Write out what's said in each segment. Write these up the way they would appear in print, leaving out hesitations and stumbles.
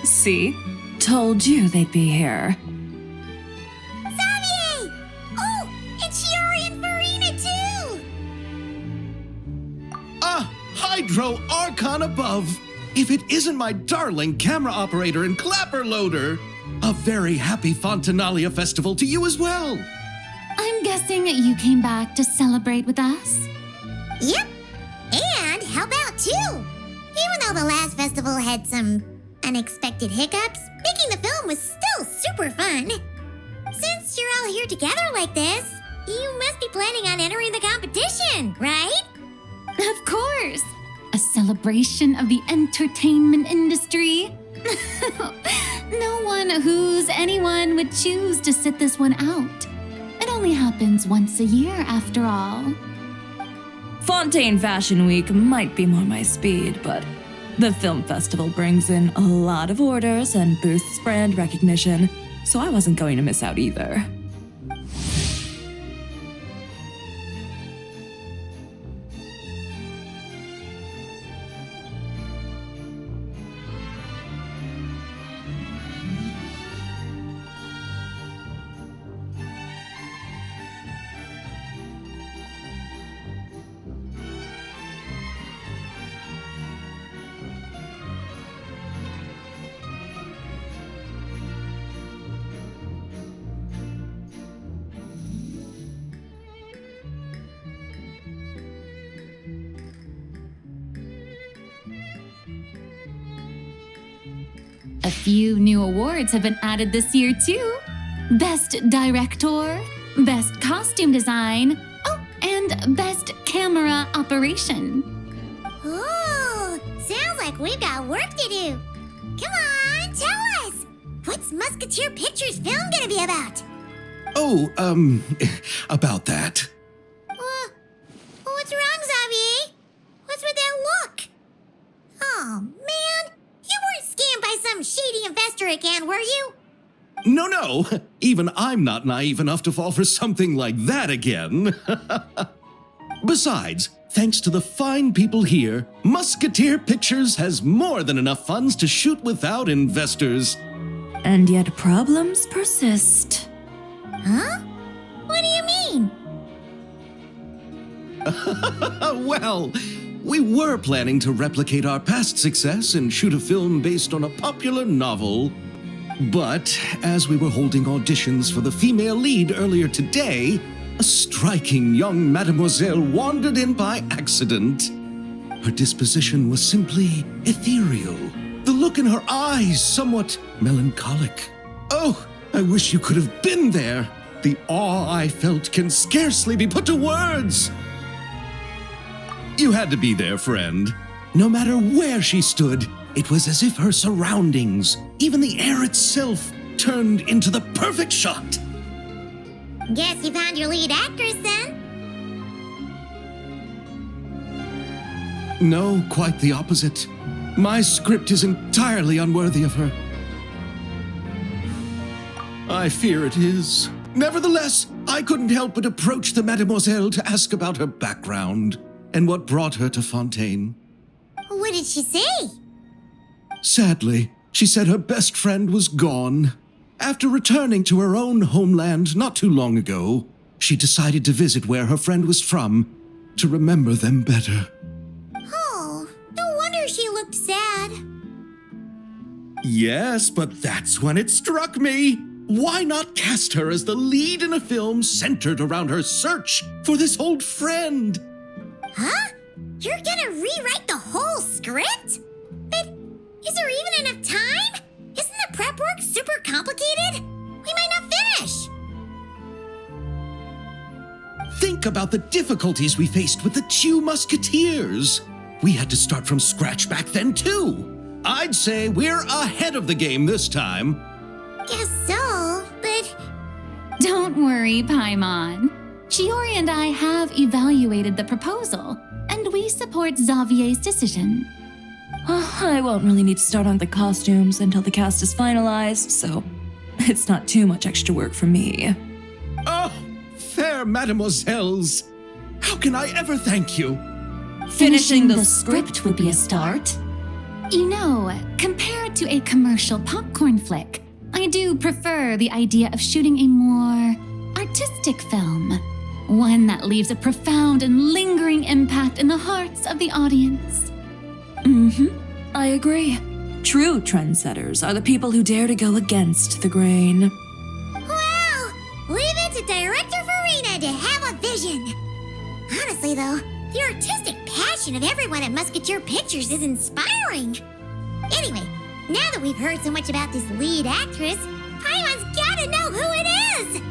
See? Told you they'd be here. Xavier! Oh, and Chiori and Farina too! Ah, Hydro Archon above! If it isn't my darling camera operator and clapper loader! A very happy Fontanalia festival to you as well! I'm guessing you came back to celebrate with us? Yep, and help out too! Even though the last festival had some unexpected hiccups, making the film was still super fun. Since you're all here together like this, you must be planning on entering the competition, right? Of course! A celebration of the entertainment industry. No one who's anyone would choose to sit this one out. It only happens once a year, after all. Fontaine Fashion Week might be more my speed, but the film festival brings in a lot of orders and boosts brand recognition, so I wasn't going to miss out either. A few new awards have been added this year, too. Best Director, Best Costume Design, oh, and Best Camera Operation. Oh, sounds like we've got work to do. Come on, tell us! What's Musketeer Pictures film gonna be about? Oh, about that. What's wrong, Xavier? What's with that look? Oh, man. You weren't scammed by some shady investor again, were you? No. Even I'm not naive enough to fall for something like that again. Besides, thanks to the fine people here, Musketeer Pictures has more than enough funds to shoot without investors. And yet problems persist. Huh? What do you mean? Well, we were planning to replicate our past success and shoot a film based on a popular novel. But as we were holding auditions for the female lead earlier today, a striking young mademoiselle wandered in by accident. Her disposition was simply ethereal, the look in her eyes somewhat melancholic. Oh, I wish you could have been there. The awe I felt can scarcely be put to words. You had to be there, friend. No matter where she stood, it was as if her surroundings, even the air itself, turned into the perfect shot. Guess you found your lead actress then? No, quite the opposite. My script is entirely unworthy of her. I fear it is. Nevertheless, I couldn't help but approach the mademoiselle to ask about her background and what brought her to Fontaine. What did she say? Sadly, she said her best friend was gone. After returning to her own homeland not too long ago, she decided to visit where her friend was from to remember them better. Oh, no wonder she looked sad. Yes, but that's when it struck me. Why not cast her as the lead in a film centered around her search for this old friend? Huh? You're gonna rewrite the whole script? But is there even enough time? Isn't the prep work super complicated? We might not finish. Think about the difficulties we faced with the two Musketeers. We had to start from scratch back then, too. I'd say we're ahead of the game this time. Guess so, but... Don't worry, Paimon. Chiori and I have evaluated the proposal, and we support Xavier's decision. I won't really need to start on the costumes until the cast is finalized, so it's not too much extra work for me. Oh, fair mademoiselles. How can I ever thank you? Finishing the script would be a start. You know, compared to a commercial popcorn flick, I do prefer the idea of shooting a more artistic film. One that leaves a profound and lingering impact in the hearts of the audience. I agree. True trendsetters are the people who dare to go against the grain. Wow! Leave it to Director Farina to have a vision. Honestly, though, the artistic passion of everyone at Musketeer Pictures is inspiring. Anyway, now that we've heard so much about this lead actress, Paimon's gotta know who it is!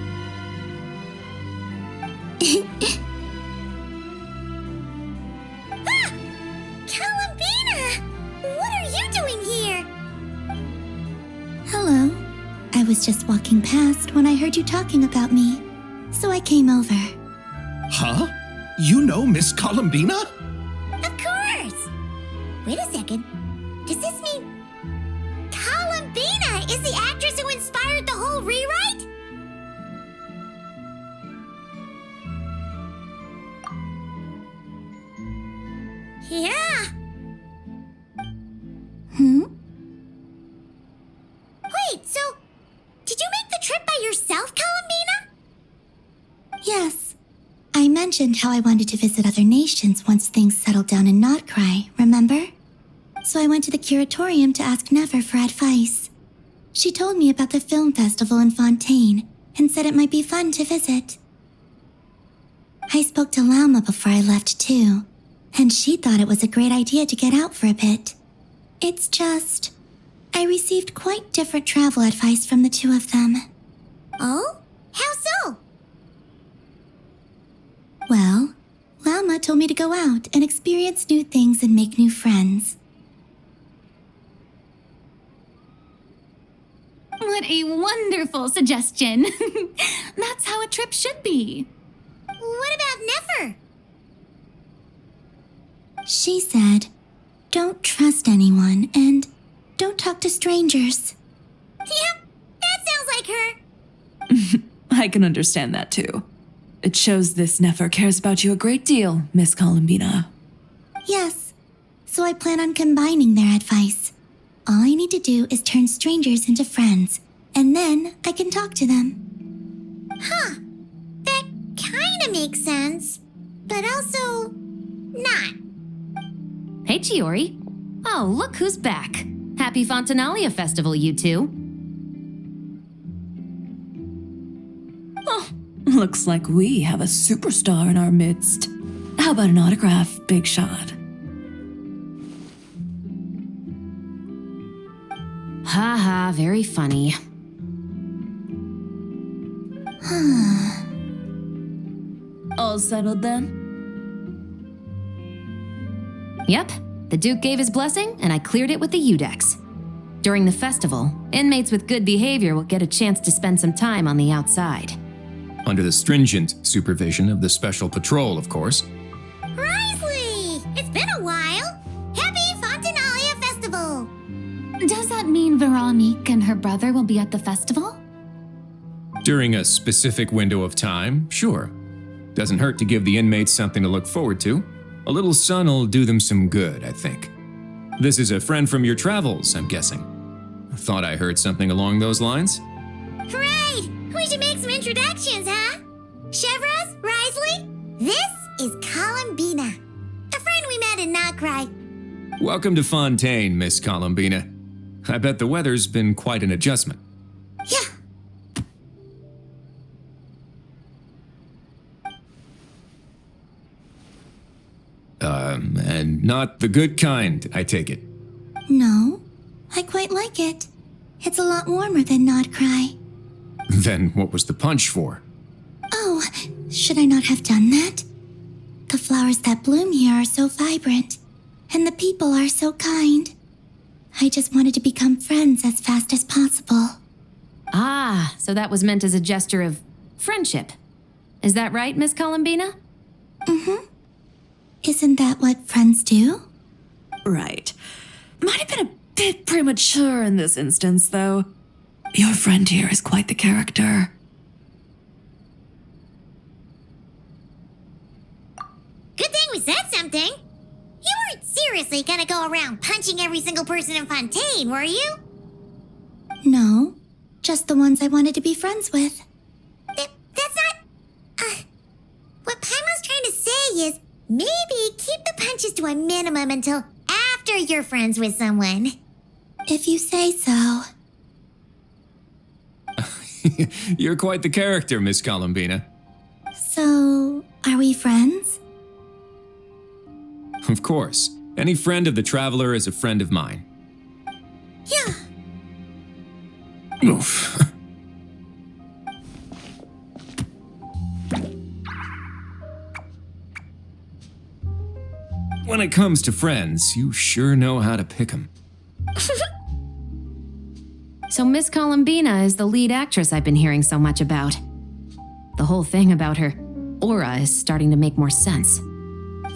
Ah! Columbina! What are you doing here? Hello. I was just walking past when I heard you talking about me, so I came over. Huh? You know Miss Columbina? Of course! Wait a second. Does this mean Columbina is the actress who inspired the whole rewrite? Yeah. Wait, so did you make the trip by yourself, Columbina? Yes. I mentioned how I wanted to visit other nations once things settled down in Notcry, remember? So I went to the curatorium to ask Never for advice. She told me about the film festival in Fontaine and said it might be fun to visit. I spoke to Lauma before I left too, and she thought it was a great idea to get out for a bit. It's just, I received quite different travel advice from the two of them. Oh? How so? Well, Lauma told me to go out and experience new things and make new friends. What a wonderful suggestion. That's how a trip should be. What about Never? She said, don't trust anyone and don't talk to strangers. Yep, that sounds like her. I can understand that too. It shows this Nefer cares about you a great deal, Miss Columbina. Yes, so I plan on combining their advice. All I need to do is turn strangers into friends, and then I can talk to them. Huh. That kinda makes sense, but also not. Hey, Chiori. Oh, look who's back. Happy Fontanalia Festival, you two. Oh, looks like we have a superstar in our midst. How about an autograph, Big Shot? Ha ha, very funny. All settled then? Yep, the Duke gave his blessing, and I cleared it with the Udex. During the festival, inmates with good behavior will get a chance to spend some time on the outside. Under the stringent supervision of the Special Patrol, of course. Risley! It's been a while. Happy Fontanalia Festival! Does that mean Veronique and her brother will be at the festival? During a specific window of time, sure. Doesn't hurt to give the inmates something to look forward to. A little sun'll do them some good, I think. This is a friend from your travels, I'm guessing. Thought I heard something along those lines. Great! We should make some introductions, huh? Chevros, Risley, this is Columbina, a friend we met in Notcry. Welcome to Fontaine, Miss Columbina. I bet the weather's been quite an adjustment. Yeah. And not the good kind, I take it. No, I quite like it. It's a lot warmer than Notcry. Then what was the punch for? Oh, should I not have done that? The flowers that bloom here are so vibrant, and the people are so kind. I just wanted to become friends as fast as possible. Ah, so that was meant as a gesture of friendship. Is that right, Miss Columbina? Isn't that what friends do? Right. Might have been a bit premature in this instance, though. Your friend here is quite the character. Good thing we said something. You weren't seriously gonna go around punching every single person in Fontaine, were you? No, just the ones I wanted to be friends with. That's not... what Paimon's trying to say is maybe keep the punches to a minimum until after you're friends with someone. If you say so. You're quite the character, Miss Columbina. So, are we friends? Of course. Any friend of the Traveler is a friend of mine. Yeah. Oof. When it comes to friends, you sure know how to pick 'em. So Miss Columbina is the lead actress I've been hearing so much about. The whole thing about her aura is starting to make more sense.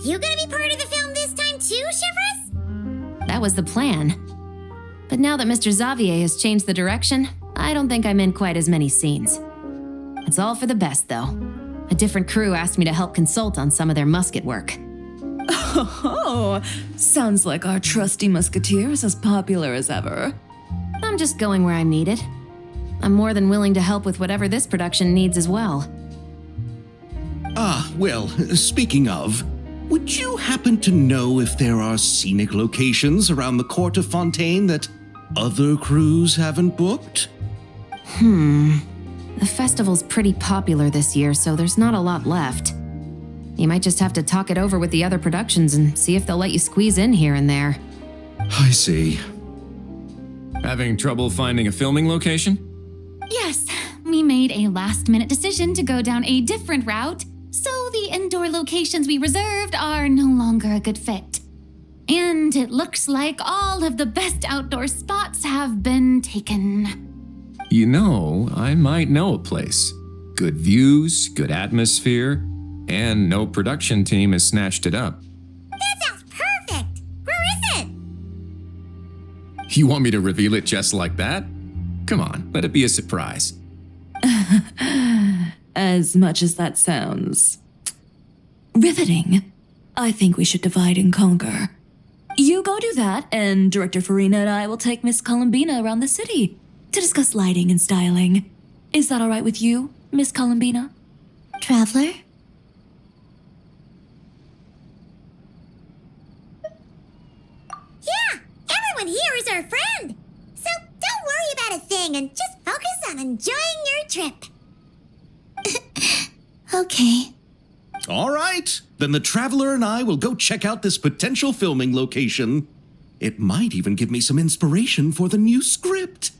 You gonna be part of the film this time too, Shivers? That was the plan. But now that Mr. Xavier has changed the direction, I don't think I'm in quite as many scenes. It's all for the best, though. A different crew asked me to help consult on some of their musket work. Oh, sounds like our trusty musketeer is as popular as ever. I'm just going where I'm needed. I'm more than willing to help with whatever this production needs as well. Ah, well, speaking of, would you happen to know if there are scenic locations around the court of Fontaine that other crews haven't booked? The festival's pretty popular this year, so there's not a lot left. You might just have to talk it over with the other productions and see if they'll let you squeeze in here and there. I see. Having trouble finding a filming location? Yes, we made a last-minute decision to go down a different route, so the indoor locations we reserved are no longer a good fit. And it looks like all of the best outdoor spots have been taken. You know, I might know a place. Good views, good atmosphere, and no production team has snatched it up. That sounds perfect! Where is it? You want me to reveal it just like that? Come on, let it be a surprise. As much as that sounds riveting, I think we should divide and conquer. You go do that, and Director Farina and I will take Miss Columbina around the city to discuss lighting and styling. Is that all right with you, Miss Columbina? Traveler? Yeah, everyone here is our friend. So don't worry about a thing and just focus on enjoying your trip. Okay. All right, then the Traveler and I will go check out this potential filming location. It might even give me some inspiration for the new script.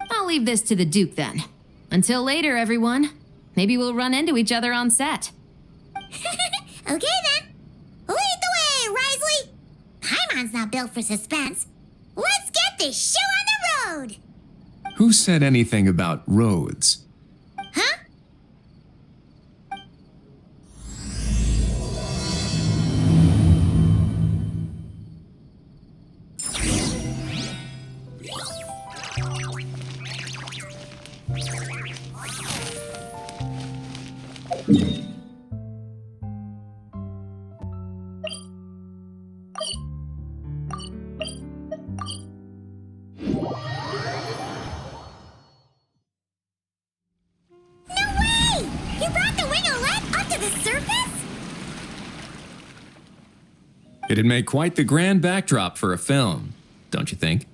I'll leave this to the Duke then. Until later, everyone. Maybe we'll run into each other on set. Okay then. Lead the way, Risley. Paimon's not built for suspense. Let's get this show on the road. Who said anything about roads? Huh? It'd make quite the grand backdrop for a film, don't you think?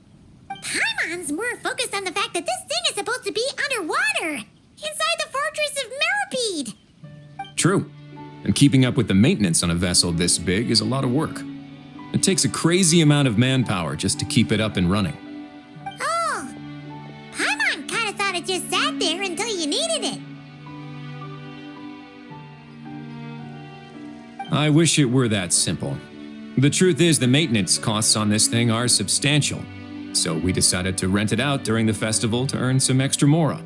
Paimon's more focused on the fact that this thing is supposed to be underwater, inside the fortress of Meripede. True. And keeping up with the maintenance on a vessel this big is a lot of work. It takes a crazy amount of manpower just to keep it up and running. Oh, Paimon kind of thought it just sat there until you needed it. I wish it were that simple. The truth is, the maintenance costs on this thing are substantial, so we decided to rent it out during the festival to earn some extra mora.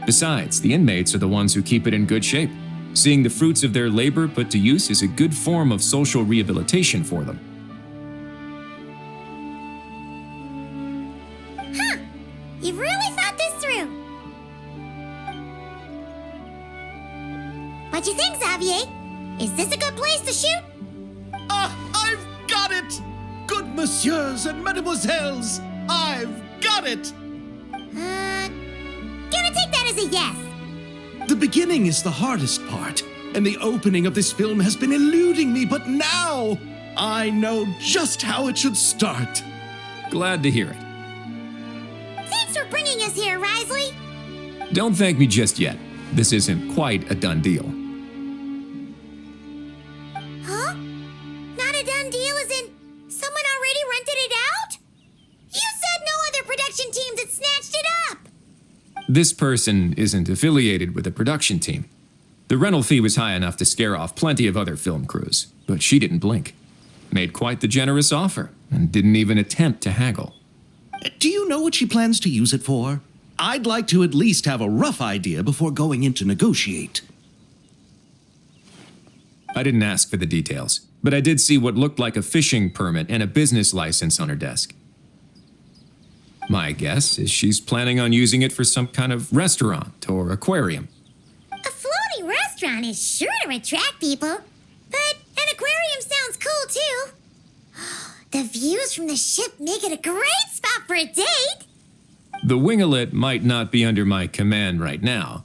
Besides, the inmates are the ones who keep it in good shape. Seeing the fruits of their labor put to use is a good form of social rehabilitation for them. Huh, you've really thought this through. What you think, Xavier? Is this a good place to shoot? I've got it! messieurs and mademoiselles, I've got it! Gonna take that as a yes. The beginning is the hardest part, and the opening of this film has been eluding me, but now I know just how it should start. Glad to hear it. Thanks for bringing us here, Risley. Don't thank me just yet. This isn't quite a done deal. Huh? Not a done deal as in someone already rented it out? You said no other production teams had snatched it up. This person isn't affiliated with the production team. The rental fee was high enough to scare off plenty of other film crews, but she didn't blink. Made quite the generous offer, and didn't even attempt to haggle. Do you know what she plans to use it for? I'd like to at least have a rough idea before going in to negotiate. I didn't ask for the details, but I did see what looked like a fishing permit and a business license on her desk. My guess is she's planning on using it for some kind of restaurant or aquarium. A floating restaurant is sure to attract people, but an aquarium sounds cool too. The views from the ship make it a great spot for a date. The winglet might not be under my command right now,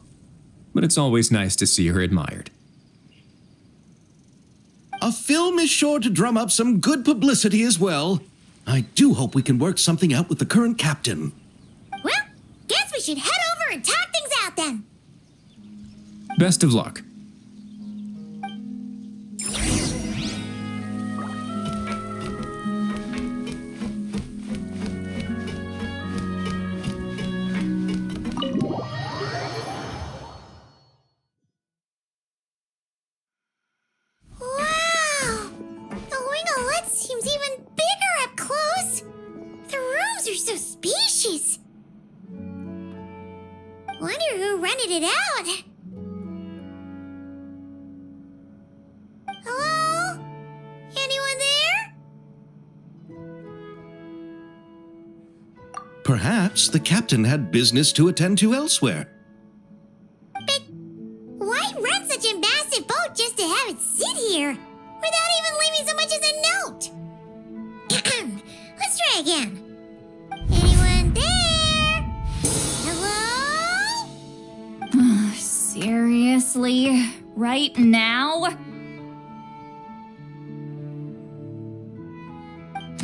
but it's always nice to see her admired. A film is sure to drum up some good publicity as well. I do hope we can work something out with the current captain. Well, guess we should head over and talk things out then. Best of luck. Wow! The winglet seems even bigger up close. The rooms are so spacious. Wonder who rented it out. Hello? Anyone there? Perhaps the captain had business to attend to elsewhere. But why rent such a massive boat just to have it sit here without even leaving so much as a note? Let's try again. Anyone there? Hello? Seriously? Right now?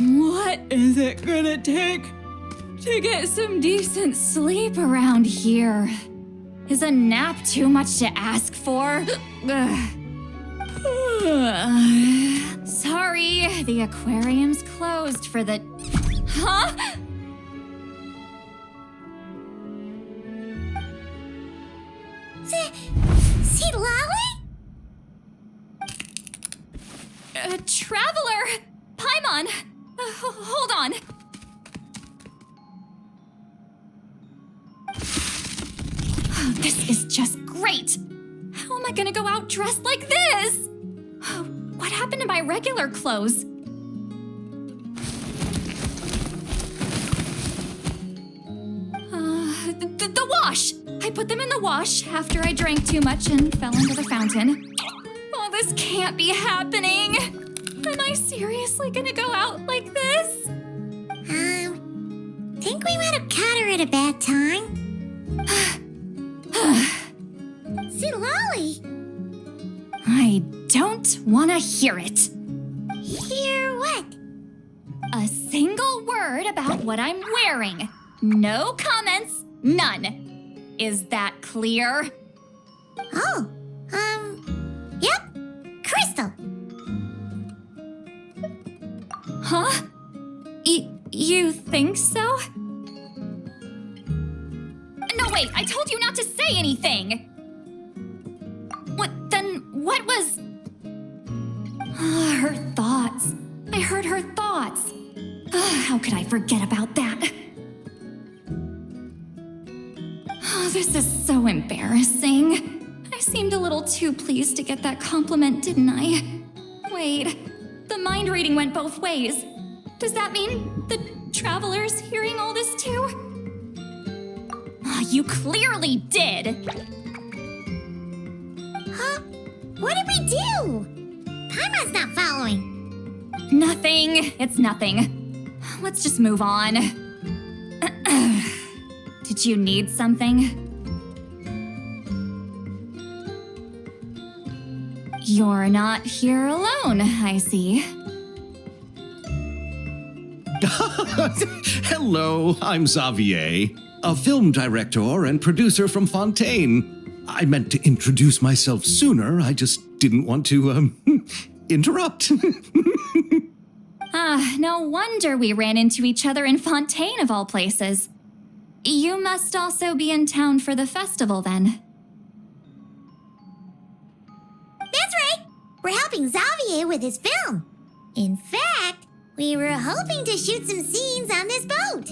What is it gonna take to get some decent sleep around here? Is a nap too much to ask for? Sorry, the aquarium's closed for the... Huh? See Lolly? Traveler! Paimon! Hold on. This is just great! How am I gonna go out dressed like this? What happened to my regular clothes? The wash! I put them in the wash after I drank too much and fell into the fountain. Oh, this can't be happening! Am I seriously gonna go out like this? Think we might have caught her at a bad time. See Lolly? I don't want to hear it. Hear what? A single word about what I'm wearing. No comments, none. Is that clear? Oh, yep. Crystal. Huh? You think so? No, wait, I told you not to say anything. What was... Her thoughts. I heard her thoughts. How could I forget about that? This is so embarrassing. I seemed a little too pleased to get that compliment, didn't I? Wait, the mind reading went both ways. Does that mean the traveler's hearing all this too? You clearly did! Huh? What did we do? Paimon's not following. Nothing. It's nothing. let's just move on. Did you need something? You're not here alone, I see. Hello, I'm Xavier, a film director and producer from Fontaine. I meant to introduce myself sooner, I just didn't want to, interrupt. No wonder we ran into each other in Fontaine of all places. You must also be in town for the festival then. That's right. We're helping Xavier with his film. In fact, we were hoping to shoot some scenes on this boat.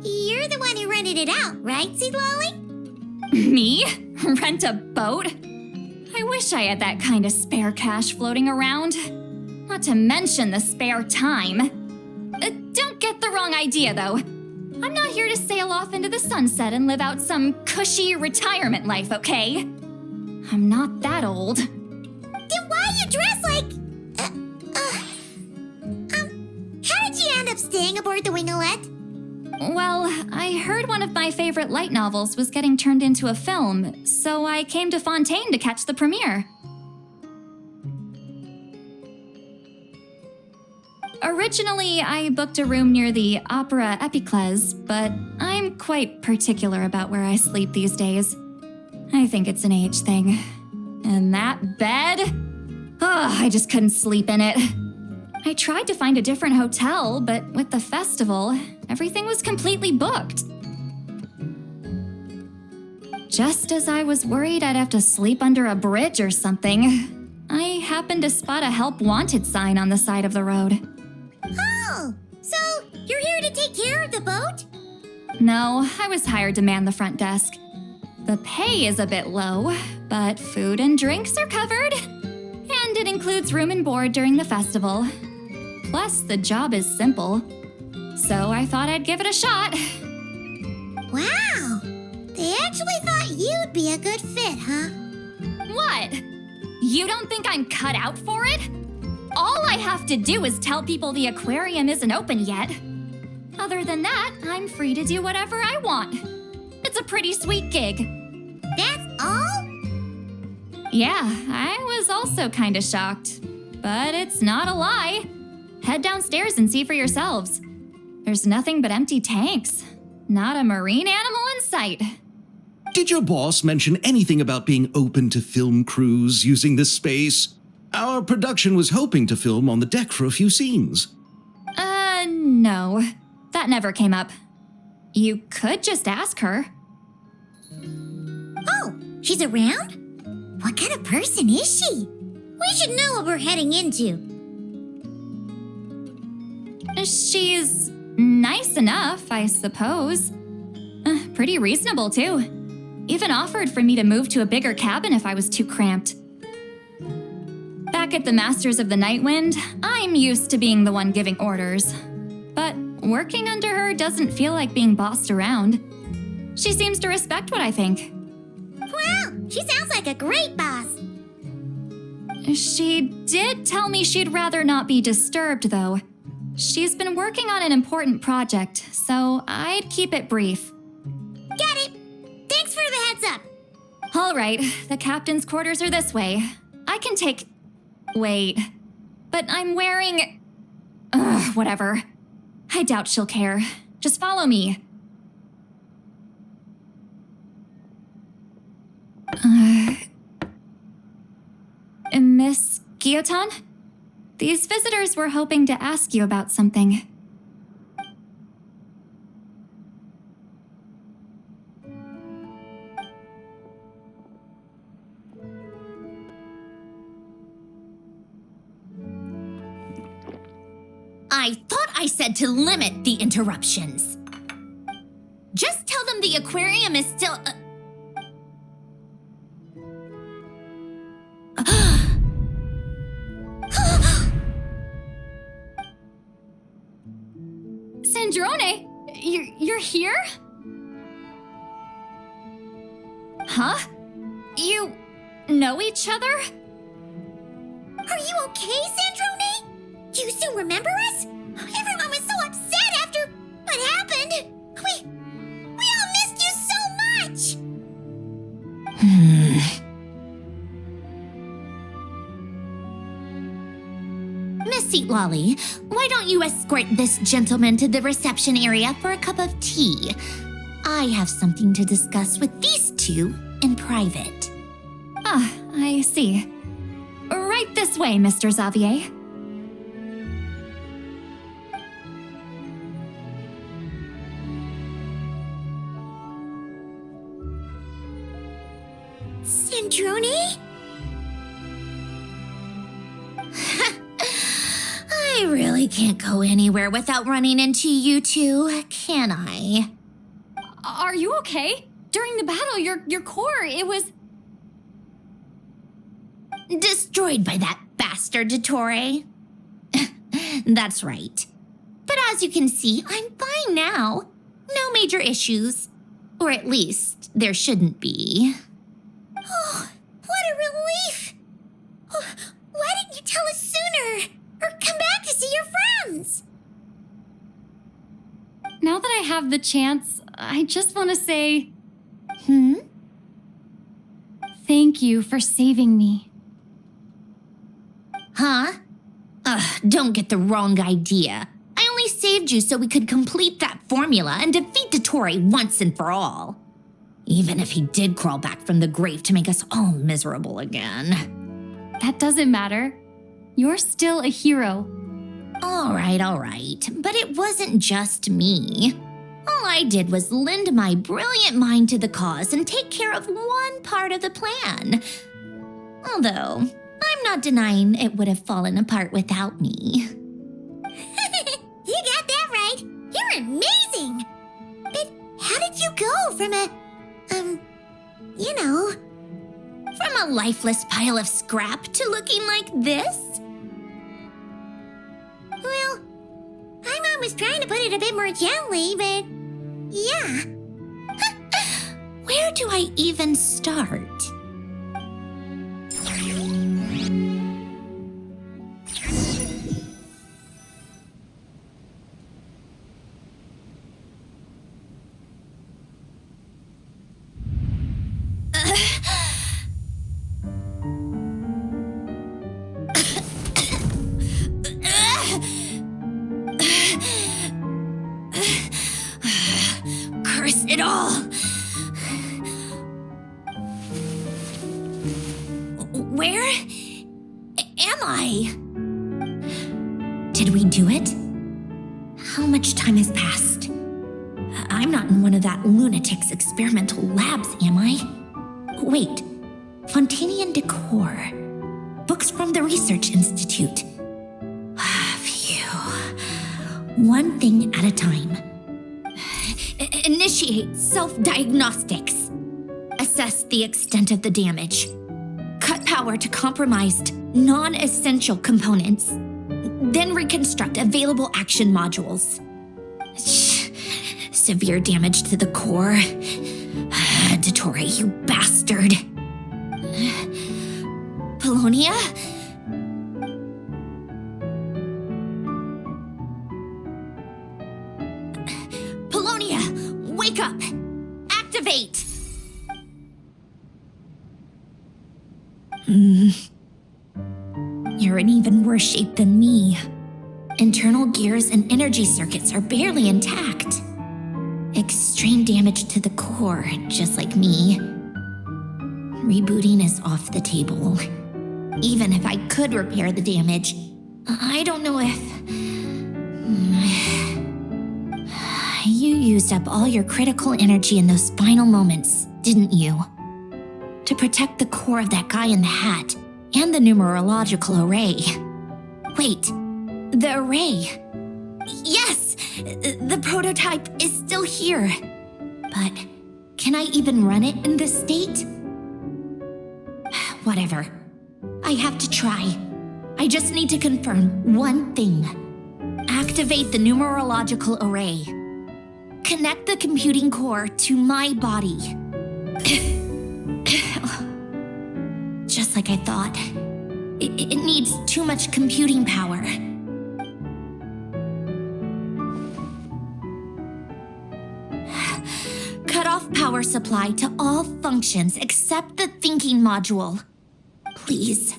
You're the one who rented it out, right, Seed Lolly? Me? Rent a boat? I wish I had that kind of spare cash floating around. Not to mention the spare time. Don't get the wrong idea, though. I'm not here to sail off into the sunset and live out some cushy retirement life, okay? I'm not that old. Then why you dress like... how did you end up staying aboard the Wingolette? Well, I heard one of my favorite light novels was getting turned into a film, so I came to Fontaine to catch the premiere. Originally, I booked a room near the Opera Epicles, but I'm quite particular about where I sleep these days. I think it's an age thing. And that bed? I just couldn't sleep in it. I tried to find a different hotel, but with the festival, everything was completely booked. Just as I was worried I'd have to sleep under a bridge or something, I happened to spot a help wanted sign on the side of the road. Oh, so you're here to take care of the boat? No, I was hired to man the front desk. The pay is a bit low, but food and drinks are covered. And it includes room and board during the festival. Plus, the job is simple. So I thought I'd give it a shot. Wow, they actually thought you'd be a good fit, huh? What? You don't think I'm cut out for it? All I have to do is tell people the aquarium isn't open yet. Other than that, I'm free to do whatever I want. It's a pretty sweet gig. That's all? Yeah, I was also kind of shocked. But it's not a lie. Head downstairs and see for yourselves. There's nothing but empty tanks. Not a marine animal in sight. Did your boss mention anything about being open to film crews using this space? Our production was hoping to film on the deck for a few scenes. No. That never came up. You could just ask her. Oh, she's around? What kind of person is she? We should know what we're heading into. She's nice enough, I suppose. Pretty reasonable, too. Even offered for me to move to a bigger cabin if I was too cramped. Back at the Masters of the Night Wind, I'm used to being the one giving orders. But working under her doesn't feel like being bossed around. She seems to respect what I think. Wow, she sounds like a great boss. She did tell me she'd rather not be disturbed, though. She's been working on an important project, so I'd keep it brief. Got it. Thanks for the heads up. All right, the captain's quarters are this way. I can take... Wait. But I'm wearing... whatever. I doubt she'll care. Just follow me. Miss Guillotin? These visitors were hoping to ask you about something. I thought I said to limit the interruptions. Just tell them the aquarium is still... Sandrone, you're here? Huh? You know each other? Are you okay, Sandrone? Do you still remember us? Everyone was so upset after what happened. We all missed you so much. Miss Seat Lolly, why don't you escort this gentleman to the reception area for a cup of tea? I have something to discuss with these two in private. Ah, I see. Right this way, Mr. Xavier. Sandrone? I really can't go anywhere without running into you two, can I? Are you okay? During the battle, your core, it was... Destroyed by that bastard Dottore. That's right. But as you can see, I'm fine now. No major issues. Or at least, there shouldn't be. Oh, what a relief! Oh, why didn't you tell us sooner? Or come back to see your friends? Now that I have the chance, I just want to say... Thank you for saving me. Huh? Don't get the wrong idea. I only saved you so we could complete that formula and defeat Dottore once and for all. Even if he did crawl back from the grave to make us all miserable again. That doesn't matter. You're still a hero. All right. But it wasn't just me. All I did was lend my brilliant mind to the cause and take care of one part of the plan. Although, I'm not denying it would have fallen apart without me. You got that right. You're amazing. But how did you go from From a lifeless pile of scrap to looking like this? Well, my mom was trying to put it a bit more gently, but yeah. Where do I even start? Curse it all! Where am I? Did we do it? How much time has passed? I'm not in one of that lunatic's experimental labs, am I? Wait, Fontanian Decor. Books from the Research Institute. Phew. One thing at a time. Initiate self-diagnostics. Assess the extent of the damage. Cut power to compromised, non-essential components. Then reconstruct available action modules. Severe damage to the core. Dottore, you bastard. Polonia? Polonia, wake up! Activate! You're in even worse shape than me. Internal gears and energy circuits are barely intact. Extreme damage to the core, just like me. Rebooting is off the table. Even if I could repair the damage, I don't know if... You used up all your critical energy in those final moments, didn't you? To protect the core of that guy in the hat and the numerological array. Wait, the array. Yes, the prototype is still here. But can I even run it in this state? Whatever. I have to try. I just need to confirm one thing. Activate the numerological array. Connect the computing core to my body. Just like I thought. It needs too much computing power. cut off power supply to all functions except the thinking module. Please.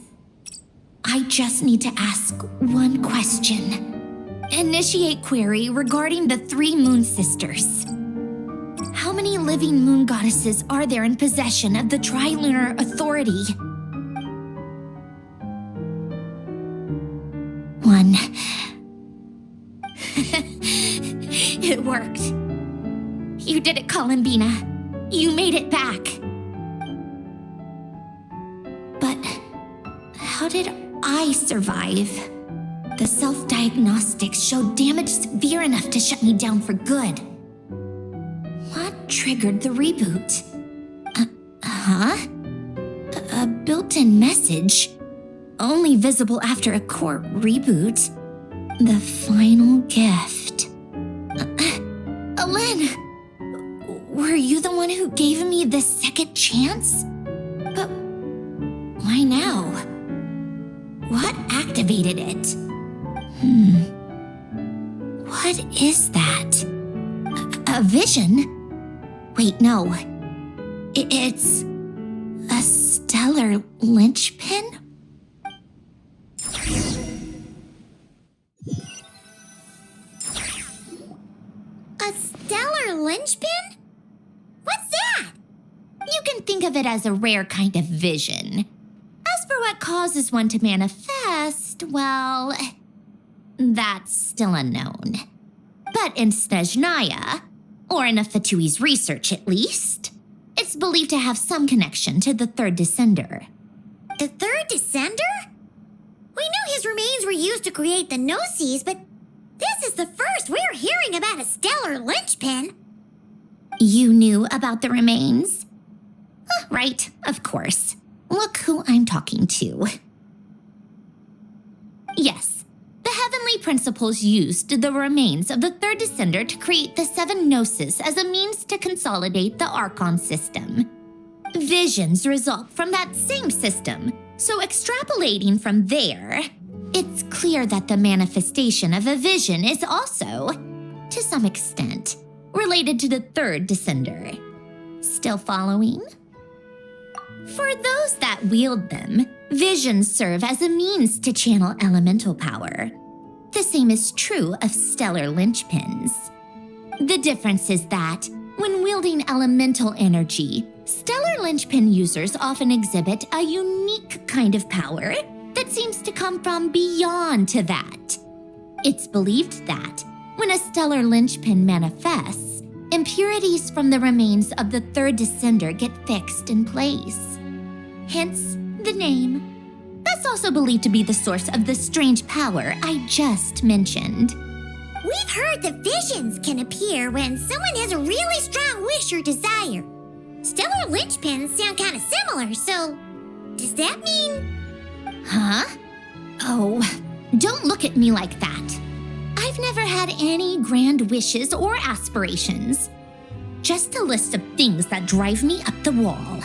I just need to ask one question. Initiate query regarding the 3 moon sisters. How many living moon goddesses are there in possession of the Trilunar Authority? 1. It worked. You did it, Sandbina. You made it back. But how did I survive? The self-diagnostics showed damage severe enough to shut me down for good. What triggered the reboot? A built-in message, only visible after a core reboot. The final gift. Alen, were you the one who gave me the second chance? But why now? What activated it? What is that? A vision? Wait, no. It's a stellar linchpin? A stellar linchpin? What's that? You can think of it as a rare kind of vision. As for what causes one to manifest, well, that's still unknown. But in Snezhnaya, or in Afatui's research at least, it's believed to have some connection to the third descender. The third descender? We knew his remains were used to create the Gnosis, but this is the first we're hearing about a stellar linchpin. You knew about the remains? Right, of course. Look who I'm talking to. Yes, the heavenly principles used the remains of the third descender to create the 7 Gnosis as a means to consolidate the Archon system. Visions result from that same system, so extrapolating from there, it's clear that the manifestation of a vision is also, to some extent, related to the third descender. Still following? For those that wield them, visions serve as a means to channel elemental power. The same is true of stellar linchpins. The difference is that, when wielding elemental energy, stellar linchpin users often exhibit a unique kind of power that seems to come from beyond to that. It's believed that, when a stellar linchpin manifests, impurities from the remains of the third descender get fixed in place. Hence, the name. That's also believed to be the source of the strange power I just mentioned. We've heard that visions can appear when someone has a really strong wish or desire. Stellar linchpins sound kind of similar, so does that mean... Huh? Oh, don't look at me like that. I've never had any grand wishes or aspirations. Just a list of things that drive me up the wall.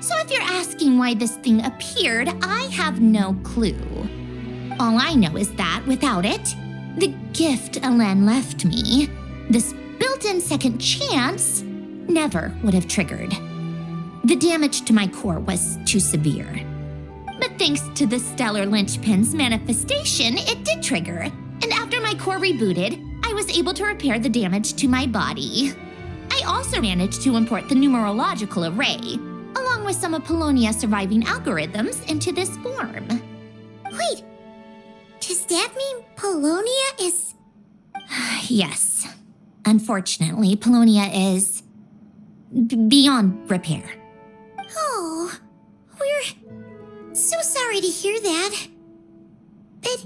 So if you're asking why this thing appeared, I have no clue. All I know is that without it, the gift Alen left me, this built-in second chance, never would have triggered. The damage to my core was too severe. But thanks to the stellar linchpin's manifestation, it did trigger. And after my core rebooted, I was able to repair the damage to my body. I also managed to import the numerological array, along with some of Polonia's surviving algorithms, into this form. Wait, does that mean Polonia is... Yes. Unfortunately, Polonia is... beyond repair. Oh, we're so sorry to hear that. But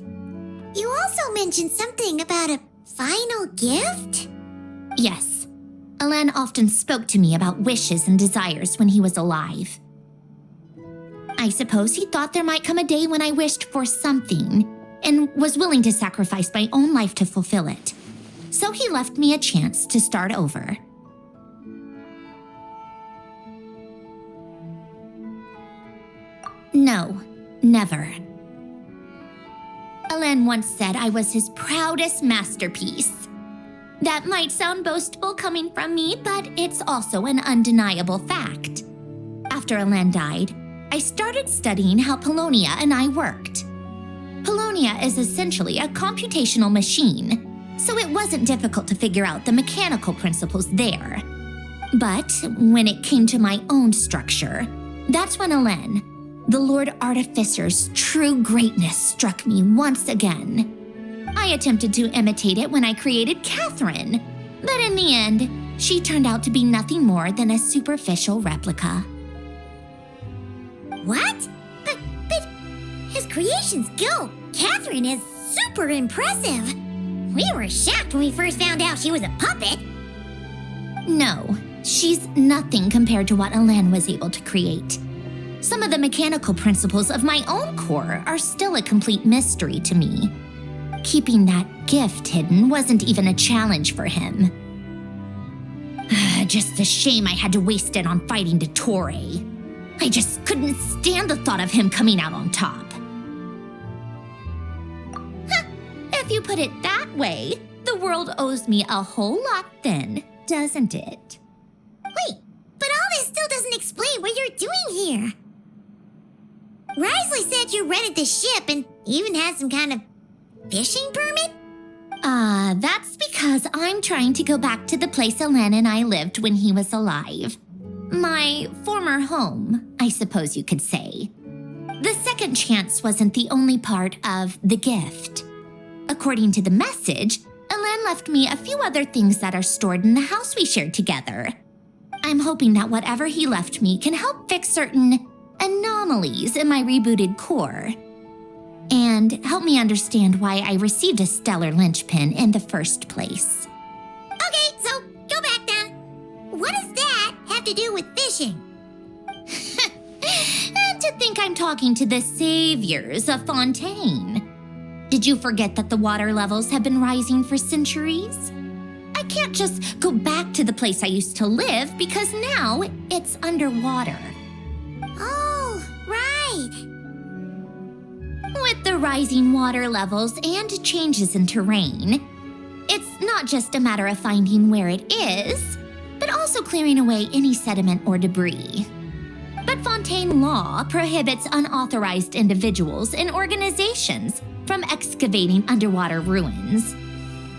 you also mentioned something about a final gift? Yes. Alen often spoke to me about wishes and desires when he was alive. I suppose he thought there might come a day when I wished for something and was willing to sacrifice my own life to fulfill it. So he left me a chance to start over. No, never. Alen once said I was his proudest masterpiece. That might sound boastful coming from me, but it's also an undeniable fact. After Elen died, I started studying how Polonia and I worked. Polonia is essentially a computational machine, so it wasn't difficult to figure out the mechanical principles there. But when it came to my own structure, that's when Elen, the Lord Artificer's true greatness, struck me once again. I attempted to imitate it when I created Catherine, but in the end, she turned out to be nothing more than a superficial replica. What? But his creation skill, Catherine, is super impressive. We were shocked when we first found out she was a puppet. No, she's nothing compared to what Elen was able to create. Some of the mechanical principles of my own core are still a complete mystery to me. Keeping that gift hidden wasn't even a challenge for him. Just a shame I had to waste it on fighting Dottore. I just couldn't stand the thought of him coming out on top. If you put it that way, the world owes me a whole lot then, doesn't it? Wait, but all this still doesn't explain what you're doing here. Risley said you rented the ship and even had some kind of fishing permit? That's because I'm trying to go back to the place Elen and I lived when he was alive. My former home, I suppose you could say. The second chance wasn't the only part of the gift. According to the message, Elen left me a few other things that are stored in the house we shared together. I'm hoping that whatever he left me can help fix certain anomalies in my rebooted core. And help me understand why I received a stellar linchpin in the first place. Okay, so go back then. What does that have to do with fishing? And to think I'm talking to the saviors of Fontaine. Did you forget that the water levels have been rising for centuries? I can't just go back to the place I used to live because now it's underwater. Oh, right. With the rising water levels and changes in terrain, it's not just a matter of finding where it is, but also clearing away any sediment or debris. But Fontaine law prohibits unauthorized individuals and organizations from excavating underwater ruins.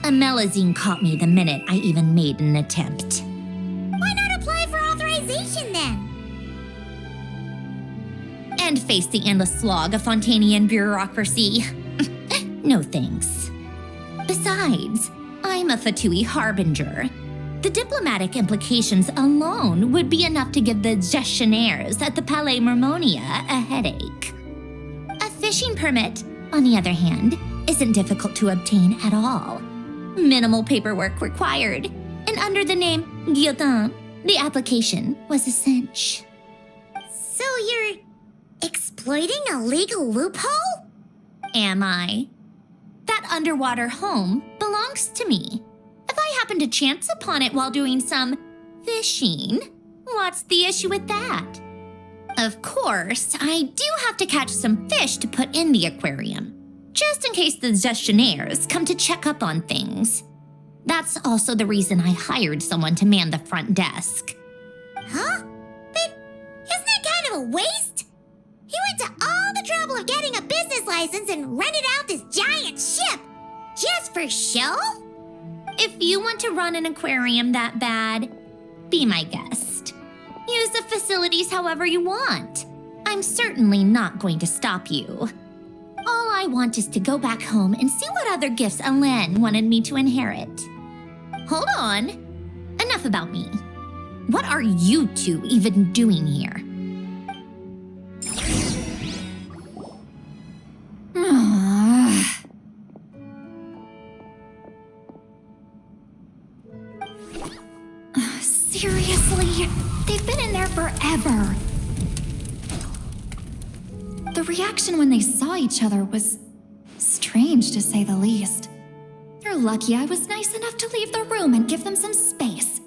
A Melazine caught me the minute I even made an attempt. Why not apply for authorization then? And face the endless slog of Fontainian bureaucracy. No thanks. Besides, I'm a Fatui harbinger. The diplomatic implications alone would be enough to give the gestionnaires at the Palais Mermonia a headache. A fishing permit, on the other hand, isn't difficult to obtain at all. Minimal paperwork required, and under the name Guillotin, the application was a cinch. So you're exploiting a legal loophole? Am I? That underwater home belongs to me. If I happen to chance upon it while doing some fishing, what's the issue with that? Of course, I do have to catch some fish to put in the aquarium, just in case the gestionnaires come to check up on things. That's also the reason I hired someone to man the front desk. Huh? But isn't that kind of a waste? He went to all the trouble of getting a business license and rented out this giant ship. Just for show? If you want to run an aquarium that bad, be my guest. Use the facilities however you want. I'm certainly not going to stop you. All I want is to go back home and see what other gifts Elen wanted me to inherit. Hold on. Enough about me. What are you two even doing here? Seriously? They've been in there forever. The reaction when they saw each other was strange, to say the least. You're lucky I was nice enough to leave the room and give them some space.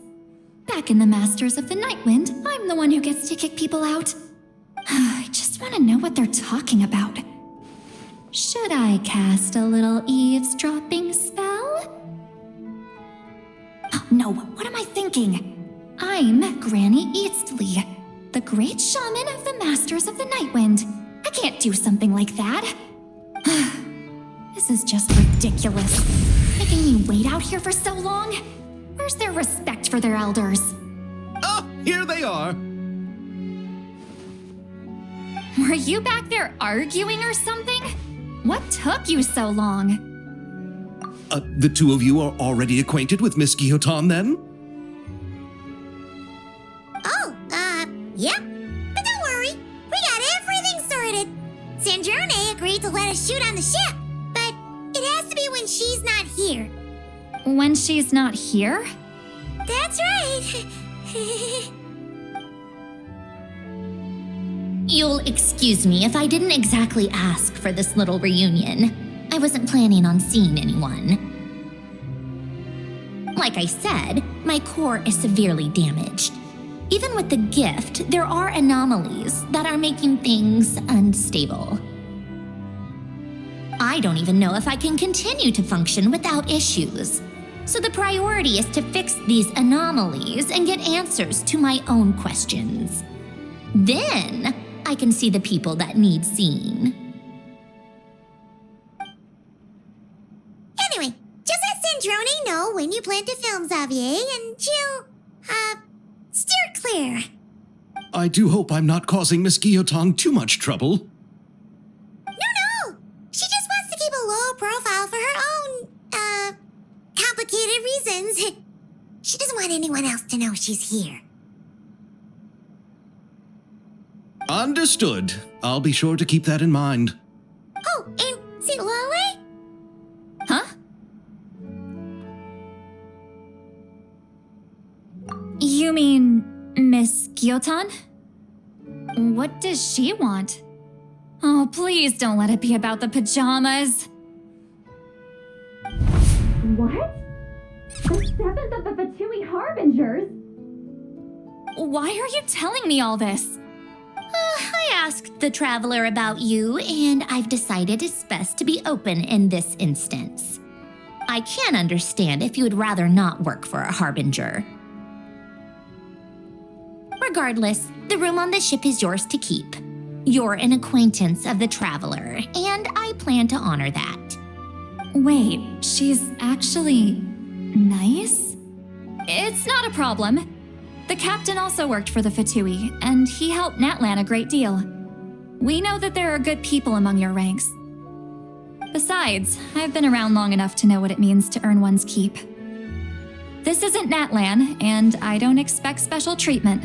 Back in the Masters of the Nightwind, I'm the one who gets to kick people out. I just want to know what they're talking about. Should I cast a little eavesdropping spell? no, what am I thinking? I'm Granny Eastley, the great shaman of the Masters of the Nightwind. I can't do something like that. This is just ridiculous. Making me wait out here for so long? Where's their respect for their elders? Oh, here they are. Were you back there arguing or something? What took you so long? The two of you are already acquainted with Miss Guillotin, then? Oh, yep. But don't worry, we got everything sorted. Sandrone agreed to let us shoot on the ship, but it has to be when she's not here. When she's not here? That's right. You'll excuse me if I didn't exactly ask for this little reunion. I wasn't planning on seeing anyone. Like I said, my core is severely damaged. Even with the gift, there are anomalies that are making things unstable. I don't even know if I can continue to function without issues. So the priority is to fix these anomalies and get answers to my own questions. Then I can see the people that need seeing. Anyway, just let Sandrone know when you plan to film Xavier, and she'll, steer clear. I do hope I'm not causing Miss Guillotin too much trouble. No! She just wants to keep a low profile for her own, complicated reasons. She doesn't want anyone else to know she's here. Understood. I'll be sure to keep that in mind. Oh, and see Lale? Huh? You mean Miss Guillotin? What does she want? Oh, please don't let it be about the pajamas. What? The seventh of the Fatui Harbingers? Why are you telling me all this? I asked the traveler about you, and I've decided it's best to be open in this instance. I can understand if you would rather not work for a Harbinger. Regardless, the room on the ship is yours to keep. You're an acquaintance of the traveler, and I plan to honor that. Wait, she's actually nice? It's not a problem. The captain also worked for the Fatui, and he helped Natlan a great deal. We know that there are good people among your ranks. Besides, I've been around long enough to know what it means to earn one's keep. This isn't Natlan, and I don't expect special treatment.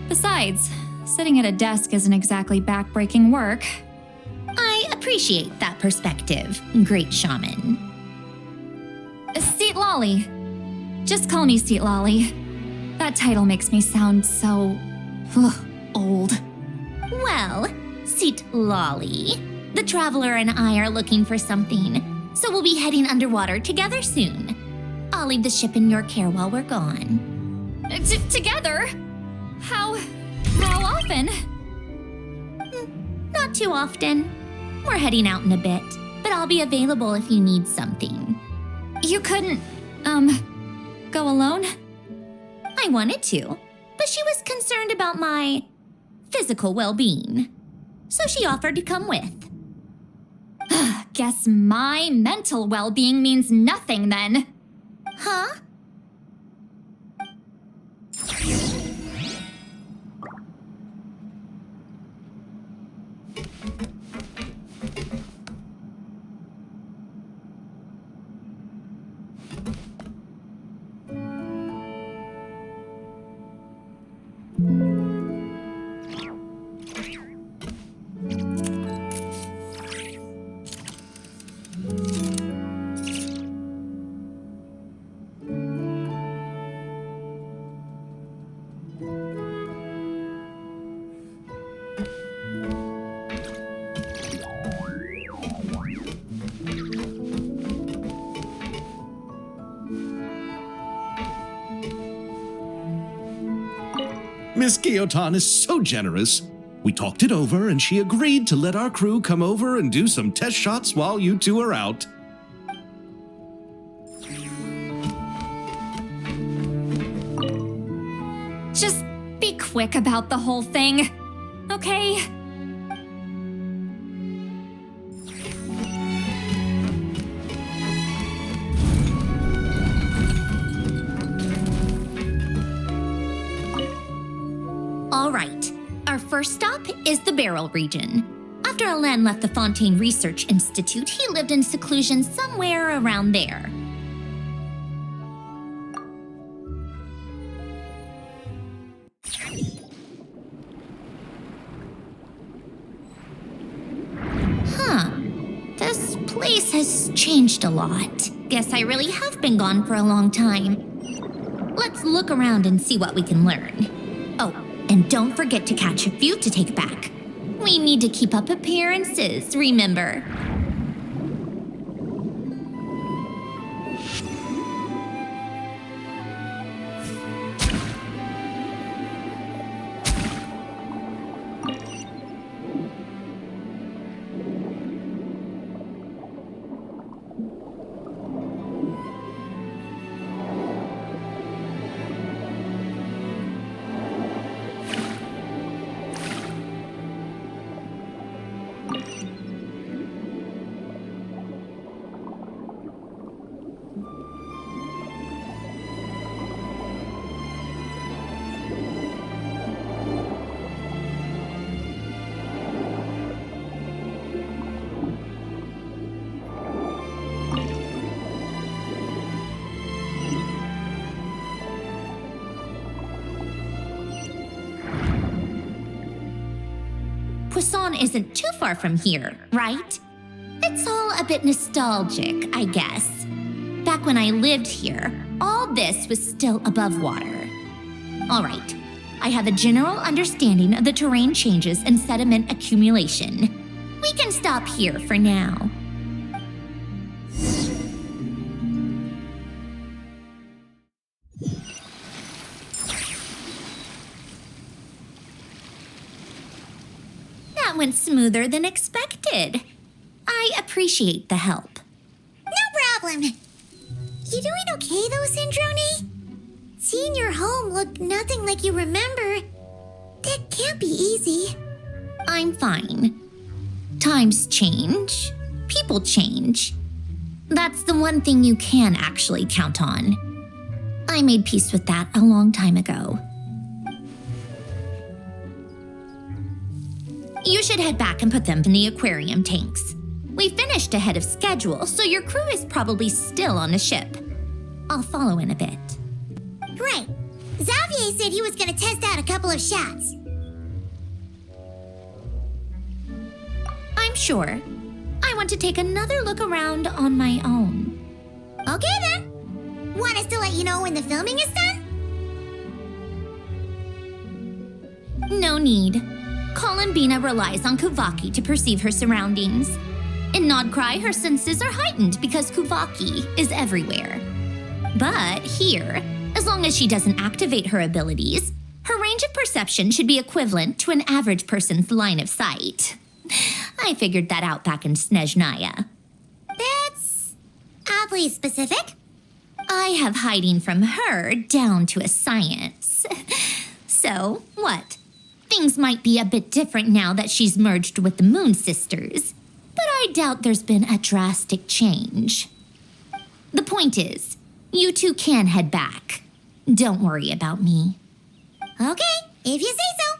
Besides, sitting at a desk isn't exactly backbreaking work. I appreciate that perspective, great shaman. Seat Lolly. Just call me Seat Lolly. That title makes me sound so old. Well, Seat Lolly, the traveler and I are looking for something, so we'll be heading underwater together soon. I'll leave the ship in your care while we're gone. Together? How often? Not too often. We're heading out in a bit, but I'll be available if you need something. You couldn't, go alone? I wanted to, but she was concerned about my physical well-being, so she offered to come with. Guess my mental well-being means nothing then. Huh? Miss Guillotin is so generous. We talked it over, and she agreed to let our crew come over and do some test shots while you two are out. Just be quick about the whole thing, okay? All right, our first stop is the Beryl region. After Alain left the Fontaine Research Institute, he lived in seclusion somewhere around there. This place has changed a lot. Guess I really have been gone for a long time. Let's look around and see what we can learn. Oh, and don't forget to catch a few to take back. We need to keep up appearances, remember? Poisson isn't too far from here, right? It's all a bit nostalgic, I guess. Back when I lived here, all this was still above water. All right, I have a general understanding of the terrain changes and sediment accumulation. We can stop here for now. That went smoother than expected. I appreciate the help. No problem. You doing okay though, Sandrone? Seeing your home look nothing like you remember, that can't be easy. I'm fine. Times change. People change. That's the one thing you can actually count on. I made peace with that a long time ago. You should head back and put them in the aquarium tanks. We finished ahead of schedule, so your crew is probably still on the ship. I'll follow in a bit. Great. Xavier said he was gonna test out a couple of shots. I'm sure. I want to take another look around on my own. Okay then. Want us to let you know when the filming is done? No need. Sandbina relies on Kuvaki to perceive her surroundings. In Nodcry, her senses are heightened because Kuvaki is everywhere. But here, as long as she doesn't activate her abilities, her range of perception should be equivalent to an average person's line of sight. I figured that out back in Snezhnaya. That's oddly specific. I have hiding from her down to a science. So, what? Things might be a bit different now that she's merged with the Moon Sisters, but I doubt there's been a drastic change. The point is, you two can head back. Don't worry about me. Okay, if you say so.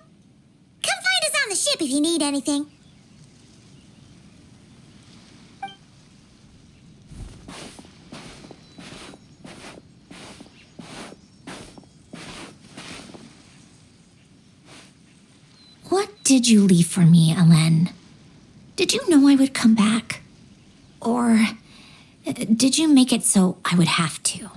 Come find us on the ship if you need anything. What did you leave for me, Alain? Did you know I would come back? Or did you make it so I would have to?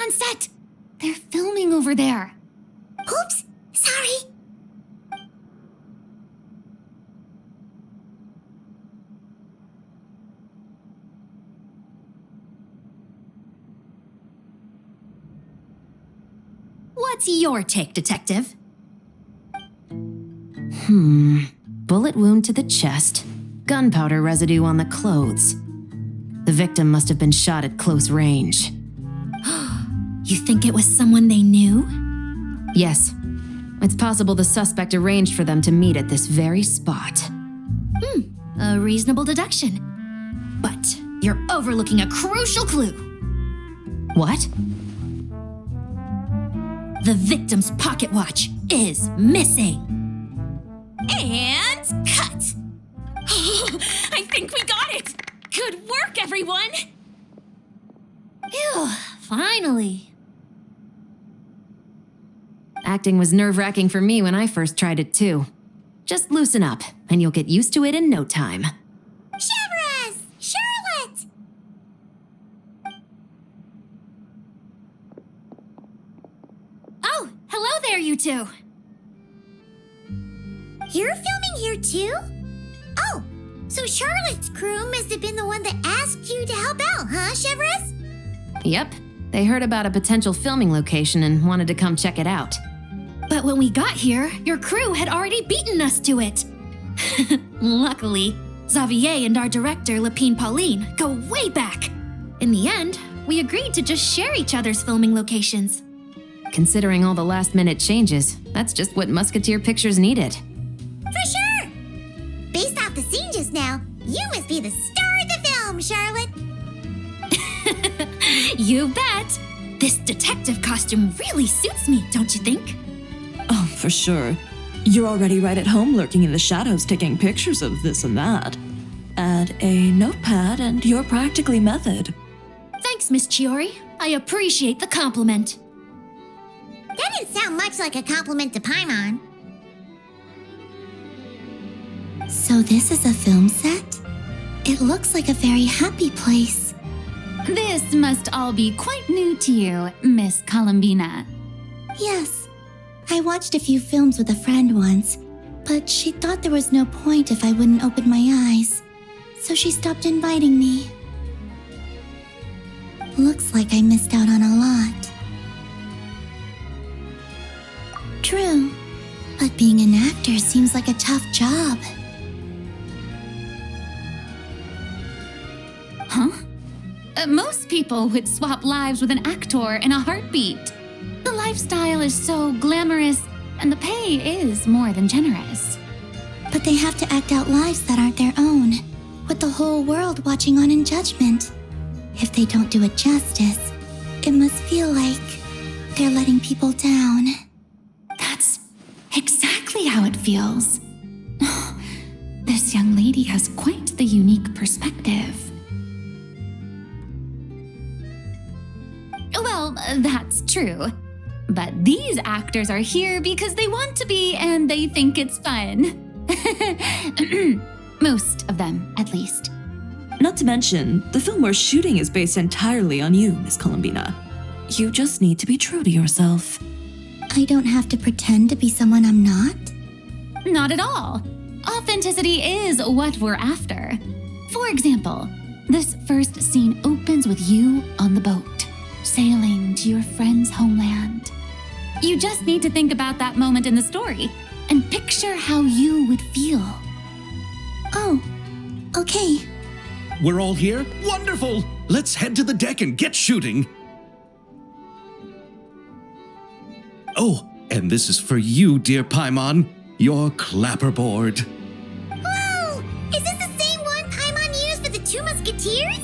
on set! They're filming over there. Oops, sorry. What's your take, Detective? Bullet wound to the chest, gunpowder residue on the clothes. The victim must have been shot at close range. You think it was someone they knew? Yes, it's possible the suspect arranged for them to meet at this very spot. A reasonable deduction. But you're overlooking a crucial clue. What? The victim's pocket watch is missing. And cut! I think we got it! Good work, everyone! Phew, finally. Acting was nerve-wracking for me when I first tried it too. Just loosen up, and you'll get used to it in no time. Chevrolet! Charlotte! Oh, hello there, you two. You're filming here too? Oh, so Charlotte's crew must have been the one that asked you to help out, huh, Chevrolet? Yep, they heard about a potential filming location and wanted to come check it out. But when we got here, your crew had already beaten us to it. Luckily, Xavier and our director, Lapine Pauline, go way back. In the end, we agreed to just share each other's filming locations. Considering all the last-minute changes, that's just what Musketeer Pictures needed. For sure! Based off the scene just now, you must be the star of the film, Charlotte. You bet! This detective costume really suits me, don't you think? Oh, for sure. You're already right at home lurking in the shadows taking pictures of this and that. Add a notepad and you're practically method. Thanks, Miss Chiori. I appreciate the compliment. That didn't sound much like a compliment to Paimon. So this is a film set? It looks like a very happy place. This must all be quite new to you, Miss Columbina. Yes, I watched a few films with a friend once, but she thought there was no point if I wouldn't open my eyes, so she stopped inviting me. Looks like I missed out on a lot. True, but being an actor seems like a tough job. Huh? Most people would swap lives with an actor in a heartbeat. The lifestyle is so glamorous, and the pay is more than generous. But they have to act out lives that aren't their own, with the whole world watching on in judgment. If they don't do it justice, it must feel like they're letting people down. That's exactly how it feels. This young lady has quite the unique perspective. Well, that's true. But these actors are here because they want to be and they think it's fun. Most of them, at least. Not to mention, the film we're shooting is based entirely on you, Miss Columbina. You just need to be true to yourself. I don't have to pretend to be someone I'm not? Not at all. Authenticity is what we're after. For example, this first scene opens with you on the boat, sailing to your friend's homeland. You just need to think about that moment in the story and picture how you would feel. Oh, okay. We're all here? Wonderful! Let's head to the deck and get shooting. Oh, and this is for you, dear Paimon, your clapperboard. Whoa! Is this the same one Paimon used for the Two Musketeers?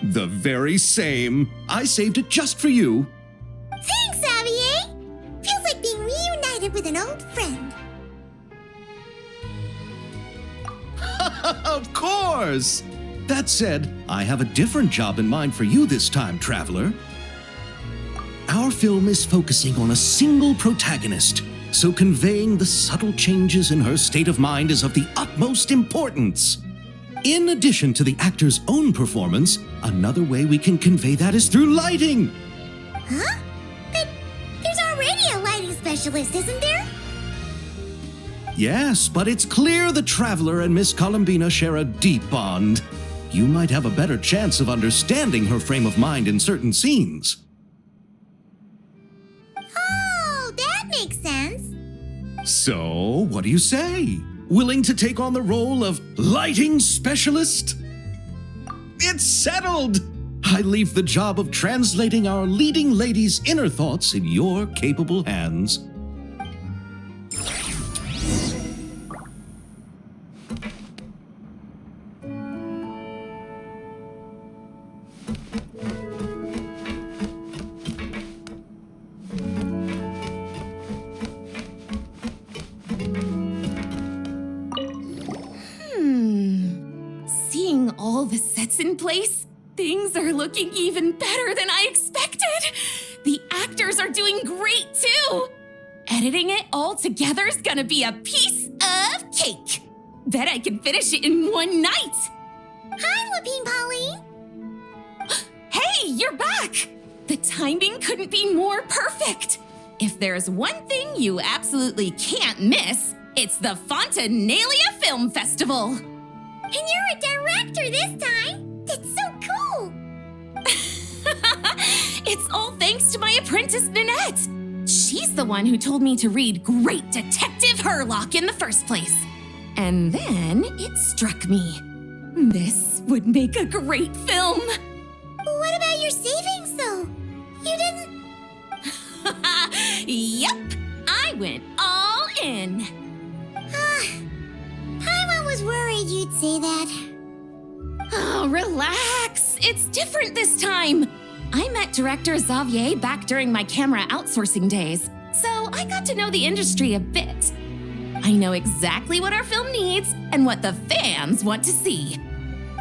The very same. I saved it just for you. Thanks, Xavier! Feels like being reunited with an old friend. Of course! That said, I have a different job in mind for you this time, traveler. Our film is focusing on a single protagonist, so conveying the subtle changes in her state of mind is of the utmost importance. In addition to the actor's own performance, another way we can convey that is through lighting. Huh? But there's already a lighting specialist, isn't there? Yes, but it's clear the Traveler and Miss Sandbina share a deep bond. You might have a better chance of understanding her frame of mind in certain scenes. Oh, that makes sense. So, what do you say? Willing to take on the role of lighting specialist? It's settled! I leave the job of translating our leading lady's inner thoughts in your capable hands. Seeing all the sets in place, things are looking even better than I expected. The actors are doing great too. Editing it all together is gonna be a piece of cake. Bet I can finish it in one night. Hi, Lapine Pauline. Hey, you're back! The timing couldn't be more perfect. If there's one thing you absolutely can't miss, it's the Fontanalia Film Festival. And you're a director this time. That's so cool. It's all thanks to my apprentice, Ninette. She's the one who told me to read Great Detective Herlock in the first place. And then it struck me. This would make a great film. What about your savings, though? You didn't... Yep, I went all in. Paimon was worried you'd say that. Oh, relax. It's different this time. I met director Xavier back during my camera outsourcing days, so I got to know the industry a bit. I know exactly what our film needs and what the fans want to see.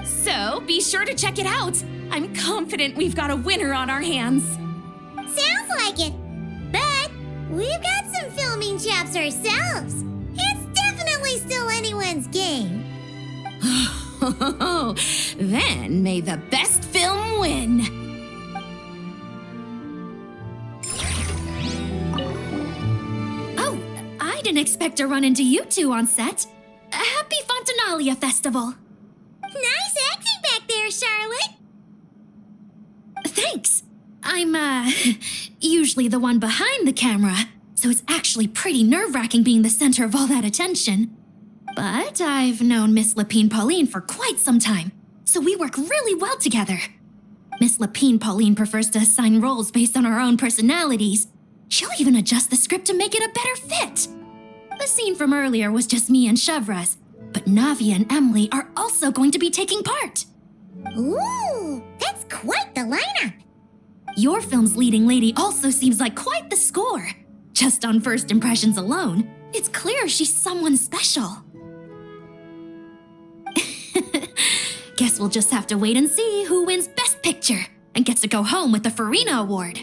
So be sure to check it out. I'm confident we've got a winner on our hands. Sounds like it. But we've got some filming chops ourselves. It's definitely still anyone's game. Then may the best film win. Oh, I didn't expect to run into you two on set. Happy Fontanalia Festival. Nice acting back there, Charlotte. Thanks. I'm, usually the one behind the camera, so it's actually pretty nerve-wracking being the center of all that attention. But I've known Miss Lapine Pauline for quite some time, so we work really well together. Miss Lapine Pauline prefers to assign roles based on our own personalities. She'll even adjust the script to make it a better fit. The scene from earlier was just me and Chevraz, but Navi and Emily are also going to be taking part. Ooh, that's quite the lineup. Your film's leading lady also seems like quite the score. Just on first impressions alone, it's clear she's someone special. Guess we'll just have to wait and see who wins Best Picture and gets to go home with the Farina Award.